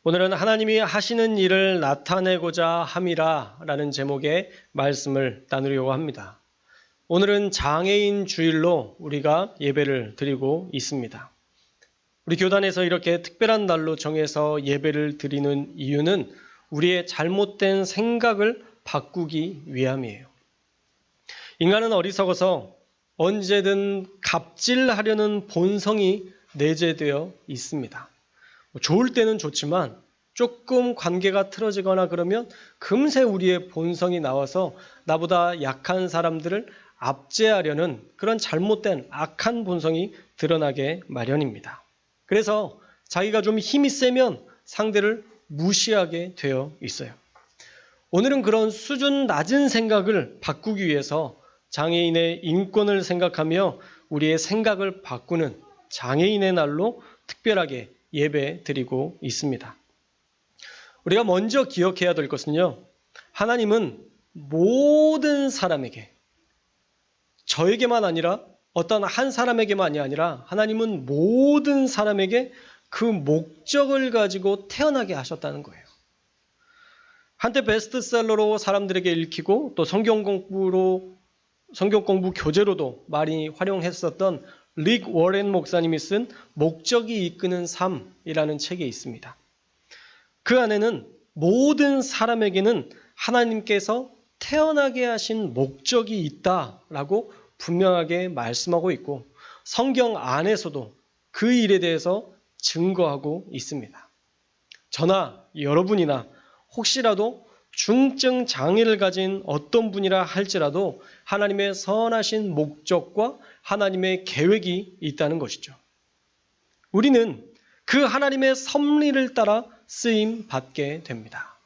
오늘은 하나님이 하시는 일을 나타내고자 함이라 라는 제목의 말씀을 나누려고 합니다. 오늘은 장애인 주일로 우리가 예배를 드리고 있습니다. 우리 교단에서 이렇게 특별한 날로 정해서 예배를 드리는 이유는 우리의 잘못된 생각을 바꾸기 위함이에요. 인간은 어리석어서 언제든 갑질하려는 본성이 내재되어 있습니다. 좋을 때는 좋지만 조금 관계가 틀어지거나 그러면 금세 우리의 본성이 나와서 나보다 약한 사람들을 압제하려는 그런 잘못된 악한 본성이 드러나게 마련입니다. 그래서 자기가 좀 힘이 세면 상대를 무시하게 되어 있어요. 오늘은 그런 수준 낮은 생각을 바꾸기 위해서 장애인의 인권을 생각하며 우리의 생각을 바꾸는 장애인의 날로 특별하게 예배 드리고 있습니다. 우리가 먼저 기억해야 될 것은요, 하나님은 모든 사람에게, 저에게만 아니라 어떤 한 사람에게만이 아니라 하나님은 모든 사람에게 그 목적을 가지고 태어나게 하셨다는 거예요. 한때 베스트셀러로 사람들에게 읽히고 또 성경 공부 교재로도 많이 활용했었던 릭 워렌 목사님이 쓴 목적이 이끄는 삶이라는 책이 있습니다. 그 안에는 모든 사람에게는 하나님께서 태어나게 하신 목적이 있다라고 분명하게 말씀하고 있고 성경 안에서도 그 일에 대해서 증거하고 있습니다. 저나 여러분이나 혹시라도 중증 장애를 가진 어떤 분이라 할지라도 하나님의 선하신 목적과 하나님의 계획이 있다는 것이죠. 우리는 그 하나님의 섭리를 따라 쓰임 받게 됩니다.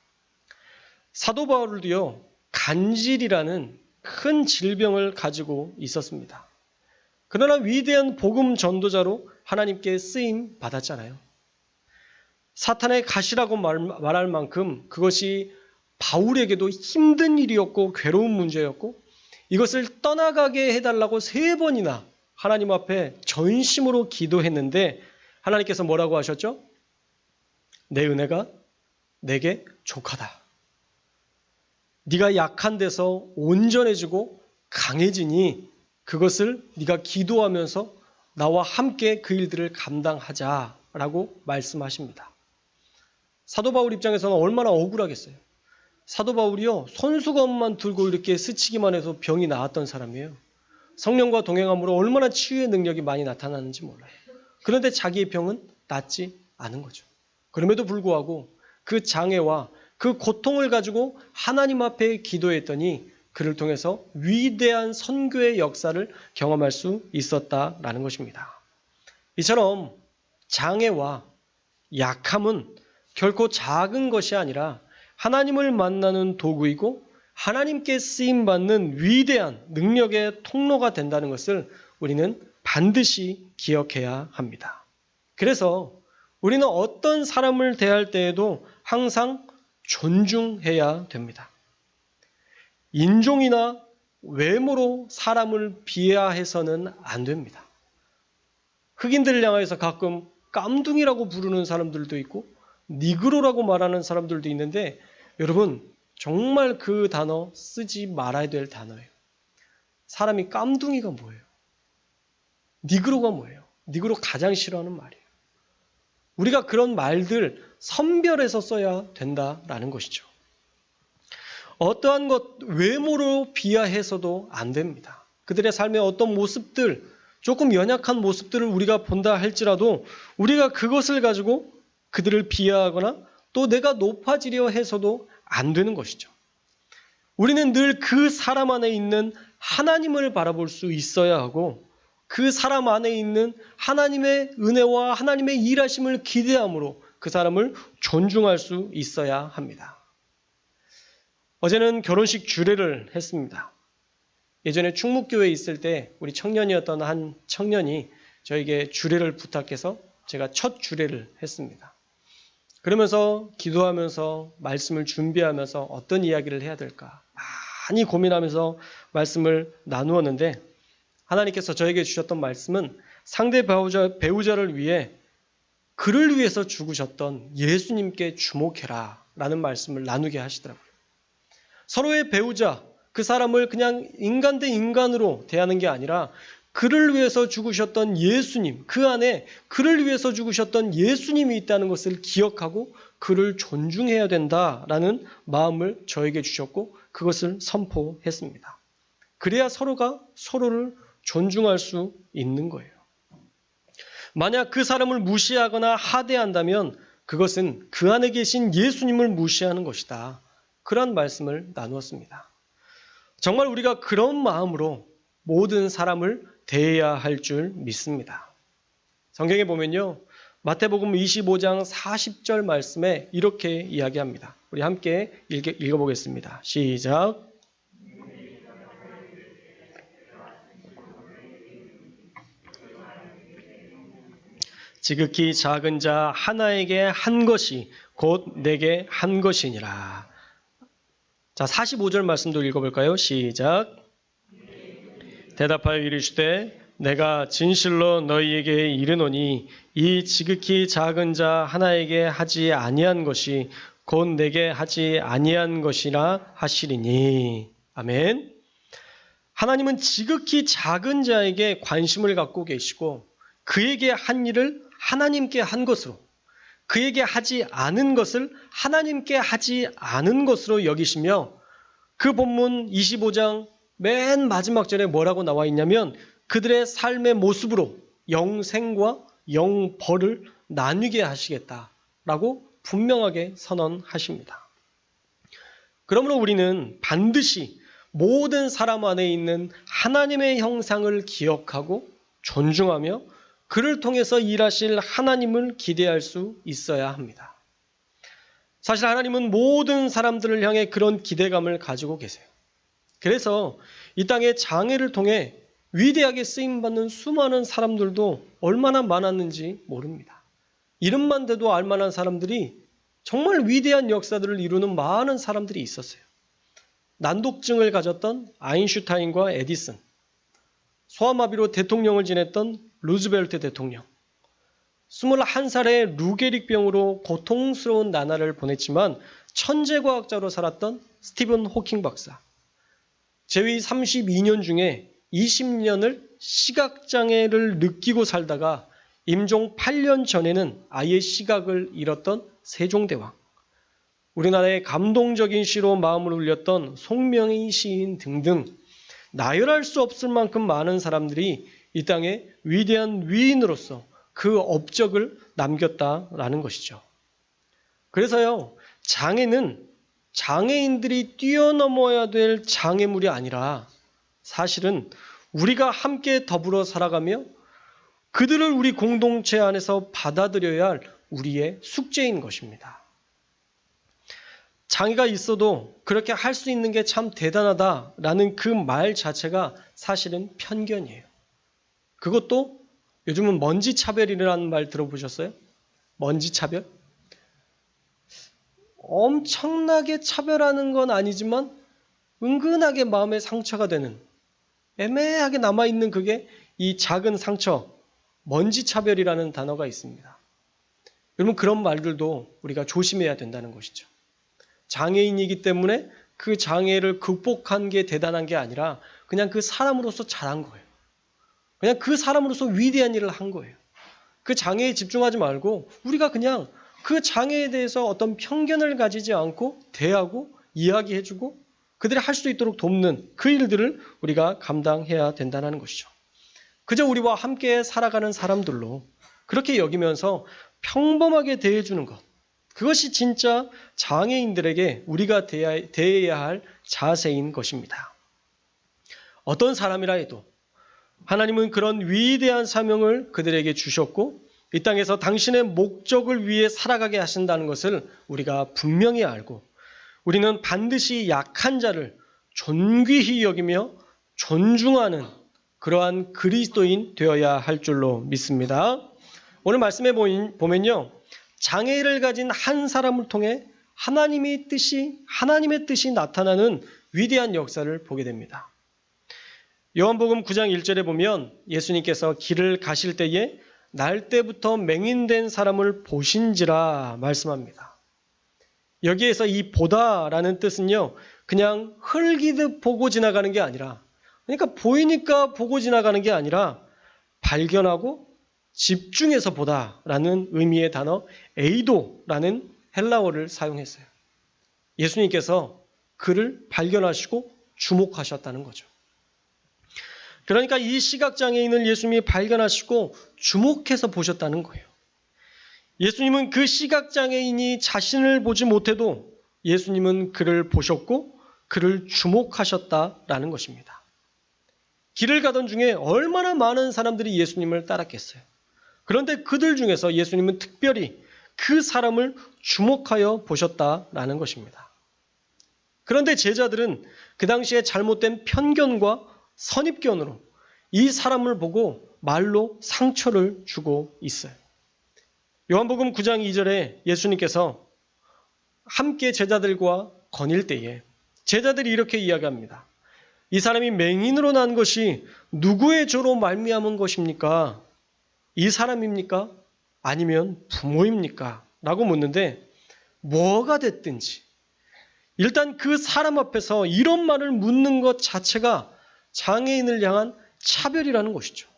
사도 바울도요, 간질이라는 큰 질병을 가지고 있었습니다. 그러나 위대한 복음 전도자로 하나님께 쓰임 받았잖아요. 사탄의 가시라고 말할 만큼 그것이 바울에게도 힘든 일이었고 괴로운 문제였고 이것을 떠나가게 해달라고 3번이나 하나님 앞에 전심으로 기도했는데 하나님께서 뭐라고 하셨죠? 내 은혜가 내게 족하다. 네가 약한 데서 온전해지고 강해지니 그것을 네가 기도하면서 나와 함께 그 일들을 감당하자라고 말씀하십니다. 사도 바울 입장에서는 얼마나 억울하겠어요. 사도 바울이요, 손수건만 들고 이렇게 스치기만 해서 병이 나았던 사람이에요. 성령과 동행함으로 얼마나 치유의 능력이 많이 나타나는지 몰라요. 그런데 자기의 병은 낫지 않은 거죠. 그럼에도 불구하고 그 장애와 그 고통을 가지고 하나님 앞에 기도했더니 그를 통해서 위대한 선교의 역사를 경험할 수 있었다라는 것입니다. 이처럼 장애와 약함은 결코 작은 것이 아니라 하나님을 만나는 도구이고 하나님께 쓰임받는 위대한 능력의 통로가 된다는 것을 우리는 반드시 기억해야 합니다. 그래서 우리는 어떤 사람을 대할 때에도 항상 존중해야 됩니다. 인종이나 외모로 사람을 비하해서는 안 됩니다. 흑인들을 향해서 가끔 깜둥이라고 부르는 사람들도 있고 니그로라고 말하는 사람들도 있는데 여러분 정말 그 단어 쓰지 말아야 될 단어예요. 사람이 깜둥이가 뭐예요? 니그로가 뭐예요? 니그로 가장 싫어하는 말이에요. 우리가 그런 말들 선별해서 써야 된다라는 것이죠. 어떠한 것 외모로 비하해서도 안 됩니다. 그들의 삶의 어떤 모습들, 조금 연약한 모습들을 우리가 본다 할지라도 우리가 그것을 가지고 그들을 비하하거나 또 내가 높아지려 해서도 안 되는 것이죠. 우리는 늘 그 사람 안에 있는 하나님을 바라볼 수 있어야 하고 그 사람 안에 있는 하나님의 은혜와 하나님의 일하심을 기대함으로 그 사람을 존중할 수 있어야 합니다. 어제는 결혼식 주례를 했습니다. 예전에 충무교회에 있을 때 우리 청년이었던 한 청년이 저에게 주례를 부탁해서 제가 첫 주례를 했습니다. 그러면서 기도하면서 말씀을 준비하면서 어떤 이야기를 해야 될까 많이 고민하면서 말씀을 나누었는데 하나님께서 저에게 주셨던 말씀은 상대 배우자를 위해 그를 위해서 죽으셨던 예수님께 주목해라 라는 말씀을 나누게 하시더라고요. 서로의 배우자, 그 사람을 그냥 인간 대 인간으로 대하는 게 아니라 그를 위해서 죽으셨던 예수님, 그 안에 그를 위해서 죽으셨던 예수님이 있다는 것을 기억하고 그를 존중해야 된다라는 마음을 저에게 주셨고 그것을 선포했습니다. 그래야 서로가 서로를 존중할 수 있는 거예요. 만약 그 사람을 무시하거나 하대한다면 그것은 그 안에 계신 예수님을 무시하는 것이다. 그런 말씀을 나누었습니다. 정말 우리가 그런 마음으로 모든 사람을 대해야 할 줄 믿습니다. 성경에 보면요. 마태복음 25장 40절 말씀에 이렇게 이야기합니다. 우리 함께 읽어보겠습니다. 시작. 지극히 작은 자 하나에게 한 것이 곧 내게 한 것이니라. 자, 45절 말씀도 읽어볼까요? 시작. 대답하여 이르시되 내가 진실로 너희에게 이르노니 이 지극히 작은 자 하나에게 하지 아니한 것이 곧 내게 하지 아니한 것이라 하시리니. 아멘. 하나님은 지극히 작은 자에게 관심을 갖고 계시고 그에게 한 일을 하나님께 한 것으로, 그에게 하지 않은 것을 하나님께 하지 않은 것으로 여기시며, 그 본문 25장 맨 마지막 절에 뭐라고 나와 있냐면 그들의 삶의 모습으로 영생과 영벌을 나누게 하시겠다라고 분명하게 선언하십니다. 그러므로 우리는 반드시 모든 사람 안에 있는 하나님의 형상을 기억하고 존중하며 그를 통해서 일하실 하나님을 기대할 수 있어야 합니다. 사실 하나님은 모든 사람들을 향해 그런 기대감을 가지고 계세요. 그래서 이 땅의 장애를 통해 위대하게 쓰임받는 수많은 사람들도 얼마나 많았는지 모릅니다. 이름만 대도 알만한 사람들이 정말 위대한 역사들을 이루는 많은 사람들이 있었어요. 난독증을 가졌던 아인슈타인과 에디슨, 소아마비로 대통령을 지냈던 루즈벨트 대통령, 21살의 루게릭병으로 고통스러운 나날을 보냈지만 천재과학자로 살았던 스티븐 호킹 박사, 재위 32년 중에 20년을 시각장애를 느끼고 살다가 임종 8년 전에는 아예 시각을 잃었던 세종대왕, 우리나라의 감동적인 시로 마음을 울렸던 송명희 시인 등등 나열할 수 없을 만큼 많은 사람들이 이 땅에 위대한 위인으로서 그 업적을 남겼다라는 것이죠. 그래서요, 장애는 장애인들이 뛰어넘어야 될 장애물이 아니라 사실은 우리가 함께 더불어 살아가며 그들을 우리 공동체 안에서 받아들여야 할 우리의 숙제인 것입니다. 장애가 있어도 그렇게 할 수 있는 게 참 대단하다라는 그 말 자체가 사실은 편견이에요. 그것도 요즘은 먼지 차별이라는 말 들어보셨어요? 먼지 차별? 엄청나게 차별하는 건 아니지만 은근하게 마음에 상처가 되는, 애매하게 남아있는 그게 이 작은 상처, 먼지 차별이라는 단어가 있습니다. 여러분, 그런 말들도 우리가 조심해야 된다는 것이죠. 장애인이기 때문에 그 장애를 극복한 게 대단한 게 아니라 그냥 그 사람으로서 잘한 거예요. 그냥 그 사람으로서 위대한 일을 한 거예요. 그 장애에 집중하지 말고 우리가 그냥 그 장애에 대해서 어떤 편견을 가지지 않고 대하고 이야기해주고 그들이 할 수 있도록 돕는 그 일들을 우리가 감당해야 된다는 것이죠. 그저 우리와 함께 살아가는 사람들로 그렇게 여기면서 평범하게 대해주는 것, 그것이 진짜 장애인들에게 우리가 대해야 할 자세인 것입니다. 어떤 사람이라 해도 하나님은 그런 위대한 사명을 그들에게 주셨고 이 땅에서 당신의 목적을 위해 살아가게 하신다는 것을 우리가 분명히 알고 우리는 반드시 약한 자를 존귀히 여기며 존중하는 그러한 그리스도인 되어야 할 줄로 믿습니다. 오늘 말씀에 보면요, 장애를 가진 한 사람을 통해 하나님의 뜻이 나타나는 위대한 역사를 보게 됩니다. 요한복음 9장 1절에 보면 예수님께서 길을 가실 때에 날 때부터 맹인된 사람을 보신지라 말씀합니다. 여기에서 이 보다라는 뜻은요, 그냥 흘기듯 보고 지나가는 게 아니라, 그러니까 보이니까 보고 지나가는 게 아니라 발견하고 집중해서 보다라는 의미의 단어 에이도라는 헬라어를 사용했어요. 예수님께서 그를 발견하시고 주목하셨다는 거죠. 그러니까 이 시각장애인을 예수님이 발견하시고 주목해서 보셨다는 거예요. 예수님은 그 시각장애인이 자신을 보지 못해도 예수님은 그를 보셨고 그를 주목하셨다라는 것입니다. 길을 가던 중에 얼마나 많은 사람들이 예수님을 따랐겠어요. 그런데 그들 중에서 예수님은 특별히 그 사람을 주목하여 보셨다라는 것입니다. 그런데 제자들은 그 당시에 잘못된 편견과 선입견으로 이 사람을 보고 말로 상처를 주고 있어요. 요한복음 9장 2절에 예수님께서 함께 제자들과 거닐 때에 제자들이 이렇게 이야기합니다. 이 사람이 맹인으로 난 것이 누구의 죄로 말미암은 것입니까? 이 사람입니까? 아니면 부모입니까? 라고 묻는데 뭐가 됐든지 일단 그 사람 앞에서 이런 말을 묻는 것 자체가 장애인을 향한 차별이라는 것이죠.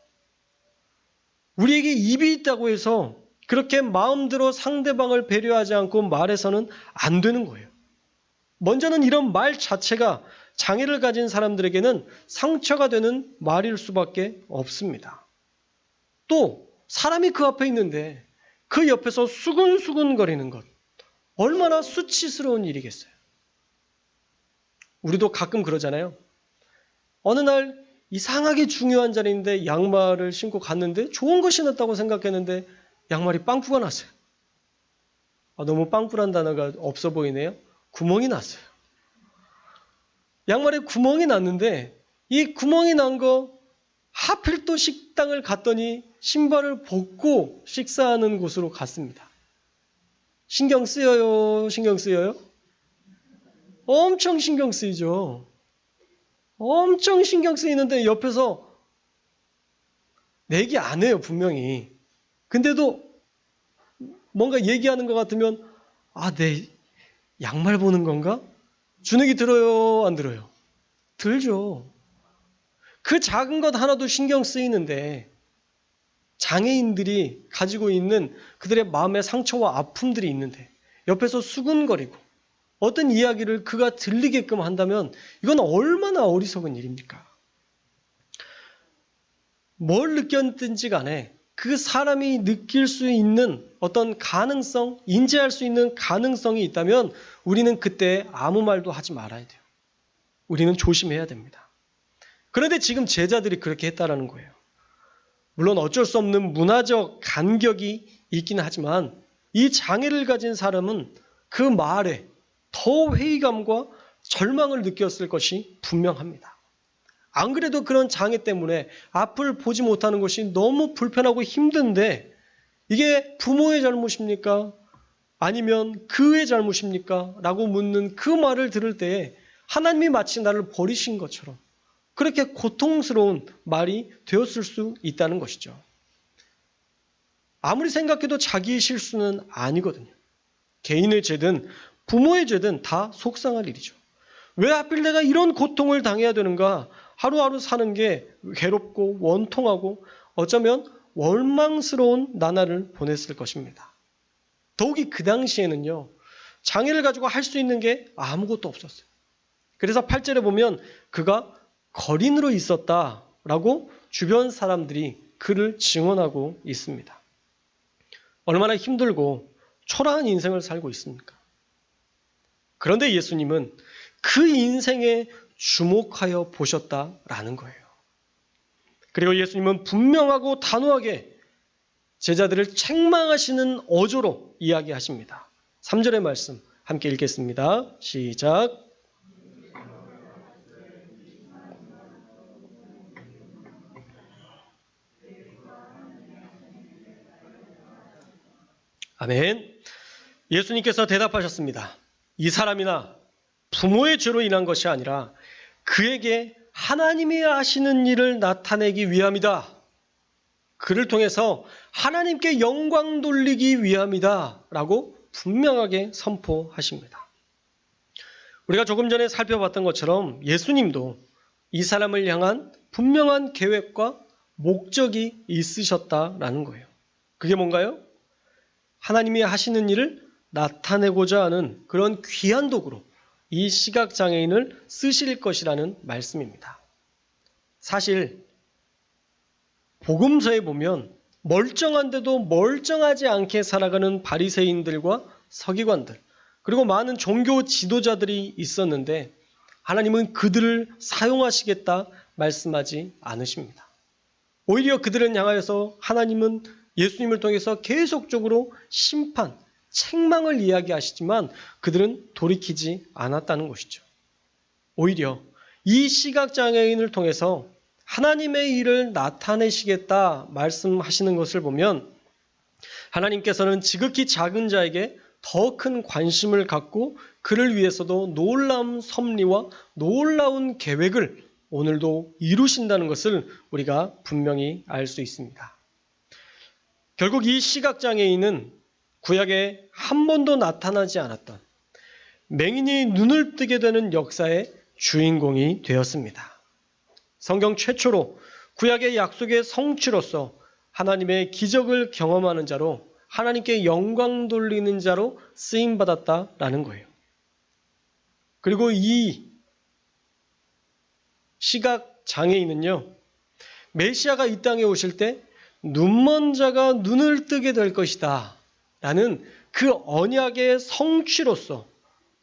우리에게 입이 있다고 해서 그렇게 마음대로 상대방을 배려하지 않고 말해서는 안 되는 거예요. 먼저는 이런 말 자체가 장애를 가진 사람들에게는 상처가 되는 말일 수밖에 없습니다. 또 사람이 그 앞에 있는데 그 옆에서 수근수근거리는 것, 얼마나 수치스러운 일이겠어요. 우리도 가끔 그러잖아요. 어느 날 이상하게 중요한 자리인데 양말을 신고 갔는데 좋은 거 신었다고 생각했는데 양말이 빵꾸가 났어요. 너무 빵꾸란 단어가 없어 보이네요. 구멍이 났어요. 양말에 구멍이 났는데 이 구멍이 난 거 하필 또 식당을 갔더니 신발을 벗고 식사하는 곳으로 갔습니다. 신경 쓰여요? 신경 쓰여요? 엄청 신경 쓰이죠. 엄청 신경 쓰이는데 옆에서 내기 안 해요, 분명히. 근데도 뭔가 얘기하는 것 같으면 내 양말 보는 건가? 주눅이 들어요, 안 들어요? 들죠. 그 작은 것 하나도 신경 쓰이는데 장애인들이 가지고 있는 그들의 마음의 상처와 아픔들이 있는데 옆에서 수근거리고 어떤 이야기를 그가 들리게끔 한다면 이건 얼마나 어리석은 일입니까? 뭘 느꼈든지 간에 그 사람이 느낄 수 있는 어떤 가능성, 인지할 수 있는 가능성이 있다면 우리는 그때 아무 말도 하지 말아야 돼요. 우리는 조심해야 됩니다. 그런데 지금 제자들이 그렇게 했다라는 거예요. 물론 어쩔 수 없는 문화적 간격이 있긴 하지만 이 장애를 가진 사람은 그 말에 더 회의감과 절망을 느꼈을 것이 분명합니다. 안 그래도 그런 장애 때문에 앞을 보지 못하는 것이 너무 불편하고 힘든데 이게 부모의 잘못입니까? 아니면 그의 잘못입니까? 라고 묻는 그 말을 들을 때에 하나님이 마치 나를 버리신 것처럼 그렇게 고통스러운 말이 되었을 수 있다는 것이죠. 아무리 생각해도 자기의 실수는 아니거든요. 개인의 죄든 부모의 죄든 다 속상할 일이죠. 왜 하필 내가 이런 고통을 당해야 되는가? 하루하루 사는 게 괴롭고 원통하고 어쩌면 원망스러운 나날을 보냈을 것입니다. 더욱이 그 당시에는요. 장애를 가지고 할 수 있는 게 아무것도 없었어요. 그래서 8절에 보면 그가 거린으로 있었다라고 주변 사람들이 그를 증언하고 있습니다. 얼마나 힘들고 초라한 인생을 살고 있습니까? 그런데 예수님은 그 인생에 주목하여 보셨다라는 거예요. 그리고 예수님은 분명하고 단호하게 제자들을 책망하시는 어조로 이야기하십니다. 3절의 말씀 함께 읽겠습니다. 시작. 아멘. 예수님께서 대답하셨습니다. 이 사람이나 부모의 죄로 인한 것이 아니라 그에게 하나님이 하시는 일을 나타내기 위함이다. 그를 통해서 하나님께 영광 돌리기 위함이다 라고 분명하게 선포하십니다. 우리가 조금 전에 살펴봤던 것처럼 예수님도 이 사람을 향한 분명한 계획과 목적이 있으셨다라는 거예요. 그게 뭔가요? 하나님이 하시는 일을 나타내고자 하는 그런 귀한 도구로 이 시각장애인을 쓰실 것이라는 말씀입니다. 사실 복음서에 보면 멀쩡한데도 멀쩡하지 않게 살아가는 바리새인들과 서기관들, 그리고 많은 종교 지도자들이 있었는데 하나님은 그들을 사용하시겠다 말씀하지 않으십니다. 오히려 그들을 향하여서 하나님은 예수님을 통해서 계속적으로 심판, 책망을 이야기하시지만 그들은 돌이키지 않았다는 것이죠. 오히려 이 시각장애인을 통해서 하나님의 일을 나타내시겠다 말씀하시는 것을 보면 하나님께서는 지극히 작은 자에게 더 큰 관심을 갖고 그를 위해서도 놀라운 섭리와 놀라운 계획을 오늘도 이루신다는 것을 우리가 분명히 알 수 있습니다. 결국 이 시각장애인은 구약에 한 번도 나타나지 않았던 맹인이 눈을 뜨게 되는 역사의 주인공이 되었습니다. 성경 최초로 구약의 약속의 성취로서 하나님의 기적을 경험하는 자로 하나님께 영광 돌리는 자로 쓰임받았다라는 거예요. 그리고 이 시각장애인은요, 메시아가 이 땅에 오실 때 눈먼 자가 눈을 뜨게 될 것이다 라는 그 언약의 성취로서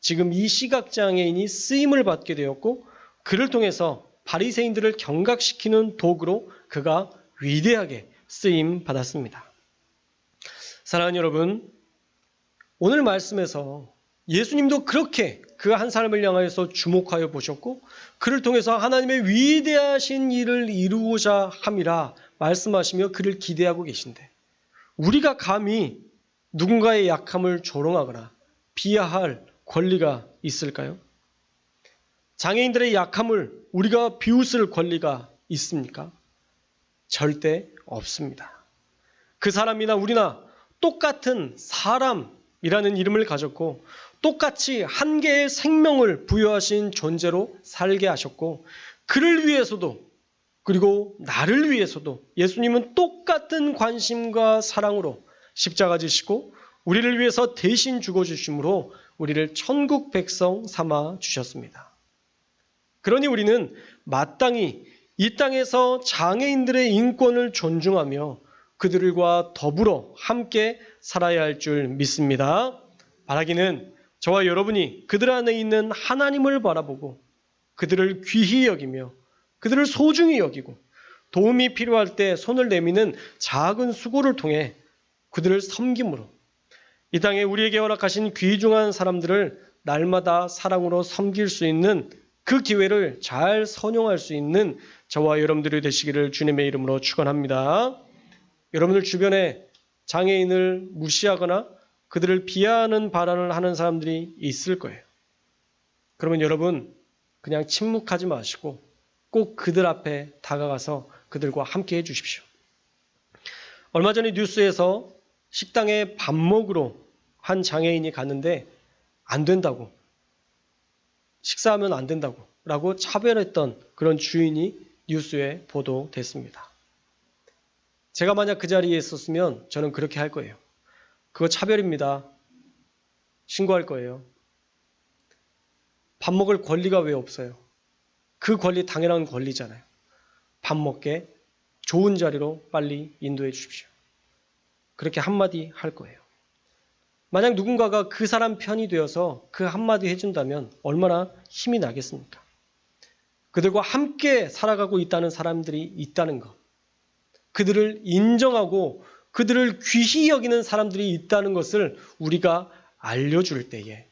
지금 이 시각장애인이 쓰임을 받게 되었고 그를 통해서 바리새인들을 경각시키는 도구로 그가 위대하게 쓰임 받았습니다. 사랑하는 여러분, 오늘 말씀에서 예수님도 그렇게 그 한 사람을 향하여서 주목하여 보셨고 그를 통해서 하나님의 위대하신 일을 이루고자 함이라 말씀하시며 그를 기대하고 계신데 우리가 감히 누군가의 약함을 조롱하거나 비하할 권리가 있을까요? 장애인들의 약함을 우리가 비웃을 권리가 있습니까? 절대 없습니다. 그 사람이나 우리나 똑같은 사람이라는 이름을 가졌고 똑같이 한 개의 생명을 부여하신 존재로 살게 하셨고 그를 위해서도 그리고 나를 위해서도 예수님은 똑같은 관심과 사랑으로 십자가 지시고 우리를 위해서 대신 죽어주심으로 우리를 천국 백성 삼아 주셨습니다. 그러니 우리는 마땅히 이 땅에서 장애인들의 인권을 존중하며 그들과 더불어 함께 살아야 할 줄 믿습니다. 바라기는 저와 여러분이 그들 안에 있는 하나님을 바라보고 그들을 귀히 여기며 그들을 소중히 여기고 도움이 필요할 때 손을 내미는 작은 수고를 통해 그들을 섬김으로 이 땅에 우리에게 허락하신 귀중한 사람들을 날마다 사랑으로 섬길 수 있는 그 기회를 잘 선용할 수 있는 저와 여러분들이 되시기를 주님의 이름으로 축원합니다. 여러분들 주변에 장애인을 무시하거나 그들을 비하하는 발언을 하는 사람들이 있을 거예요. 그러면 여러분 그냥 침묵하지 마시고 꼭 그들 앞에 다가가서 그들과 함께 해주십시오. 얼마 전에 뉴스에서 식당에 밥 먹으러 한 장애인이 갔는데 안 된다고, 식사하면 안 된다고 라고 차별했던 그런 주인이 뉴스에 보도됐습니다. 제가 만약 그 자리에 있었으면 저는 그렇게 할 거예요. 그거 차별입니다. 신고할 거예요. 밥 먹을 권리가 왜 없어요? 그 권리 당연한 권리잖아요. 밥 먹게 좋은 자리로 빨리 인도해 주십시오. 그렇게 한마디 할 거예요. 만약 누군가가 그 사람 편이 되어서 그 한마디 해준다면 얼마나 힘이 나겠습니까? 그들과 함께 살아가고 있다는 사람들이 있다는 것, 그들을 인정하고 그들을 귀히 여기는 사람들이 있다는 것을 우리가 알려줄 때에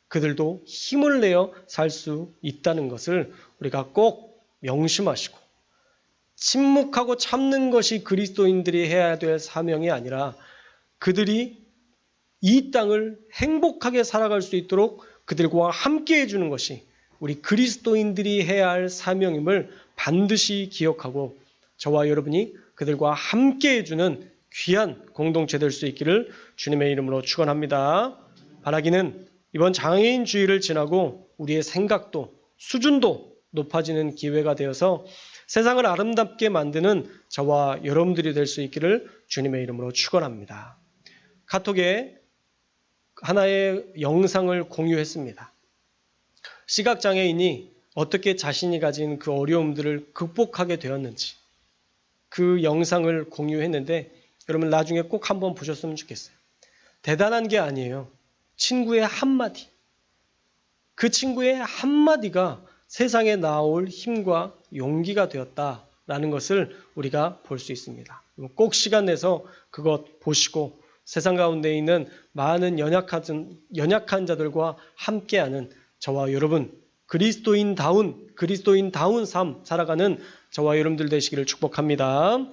그들도 힘을 내어 살 수 있다는 것을 우리가 꼭 명심하시고 침묵하고 참는 것이 그리스도인들이 해야 될 사명이 아니라 그들이 이 땅을 행복하게 살아갈 수 있도록 그들과 함께 해주는 것이 우리 그리스도인들이 해야 할 사명임을 반드시 기억하고 저와 여러분이 그들과 함께 해주는 귀한 공동체 될 수 있기를 주님의 이름으로 축원합니다. 바라기는 이번 장애인 주의를 지나고 우리의 생각도 수준도 높아지는 기회가 되어서 세상을 아름답게 만드는 저와 여러분들이 될 수 있기를 주님의 이름으로 축원합니다. 카톡에 하나의 영상을 공유했습니다. 시각장애인이 어떻게 자신이 가진 그 어려움들을 극복하게 되었는지 그 영상을 공유했는데 여러분 나중에 꼭 한번 보셨으면 좋겠어요. 대단한 게 아니에요. 친구의 한마디. 그 친구의 한마디가 세상에 나올 힘과 용기가 되었다라는 것을 우리가 볼 수 있습니다. 꼭 시간 내서 그것 보시고 세상 가운데 있는 많은 연약한 자들과 함께하는 저와 여러분 그리스도인다운 삶 살아가는 저와 여러분들 되시기를 축복합니다.